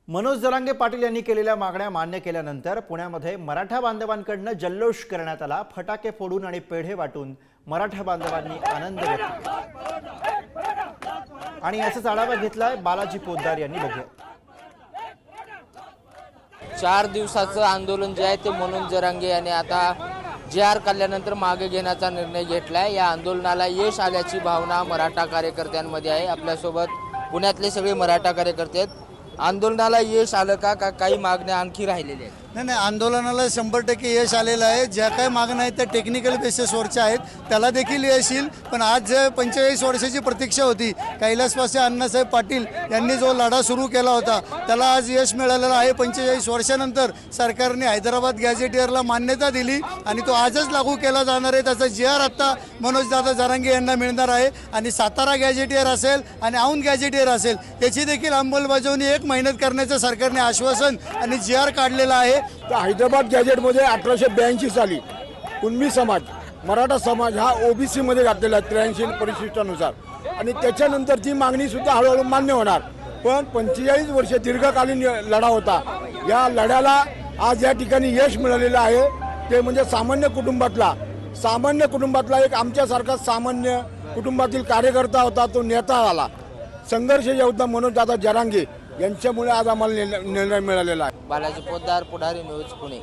मनोज जरांगे पाटील यांनी केलेल्या मागण्या मान्य केल्यानंतर पुण्यामध्ये मराठा बांधवांकडून जल्लोष करण्यात आला। फटाके फोडून आणि पेढे वाटून मराठा बांधवांनी आनंद व्यक्त केला आणि याचाच आढावा घेतलाय बालाजी पोद्दार यांनी। बघूया। 4 दिवसाचं आंदोलन जे आहे ते मनोज जरांगे यांनी आता JR काढल्यानंतर मागे घेण्याचा निर्णय घेतलाय। या आंदोलनाला यश आल्याची भावना मराठा कार्यकर्त्यांमध्ये आहे। आपल्यासोबत पुण्यातले सगळे मराठा कार्यकर्ते आहेत। आंदोलनाला यश आलं का काही मागण्या आणखी राहिलेल्या आहेत? नाही, आंदोलनाला 100% यश आलेलं आहे। ज्या काही मागण्या आहेत त्या टेक्निकल बेसिसवरच्या आहेत, त्याला देखील यश येईल। पण आज जे 45 वर्षाची प्रतीक्षा होती, कैलासवासी अण्णासाहेब पाटील यांनी जो लढा सुरू केला होता त्याला आज यश मिळालेलं आहे। 45 वर्षानंतर सरकारने हैदराबाद गॅझेटियरला मान्यता दिली आणि तो आजच लागू केला जाणार आहे। त्याचा JR आत्ता मनोजदादा जरांगे यांना मिळणार आहे आणि सातारा गॅझेटियर असेल आणि औंध गॅझेटियर असेल याची देखील अंमलबजावणी 1 महिन्यात करण्याचं सरकारने आश्वासन आणि JR काढलेलं आहे। तर हैदराबाद गॅजेटमध्ये 1882 साली कुणबी समाज मराठा समाज हा OBC मध्ये घातलेला आहे 83 परिशिष्टानुसार आणि त्याच्यानंतर ती मागणी सुद्धा हळूहळू मान्य होणार। पण 45 वर्ष दीर्घकालीन लढा होता। या लढ्याला आज या ठिकाणी यश मिळालेलं आहे। ते म्हणजे सामान्य कुटुंबातला एक आमच्यासारखा सामान्य कुटुंबातील कार्यकर्ता होता, तो नेता आला। संघर्ष योद्धा मनोजदादा जरांगे यांच्यामुळे आज आम्हाला निर्णय मिळालेला आहे। बालाजी पोद्दार, पुढारी न्यूज, पुणे।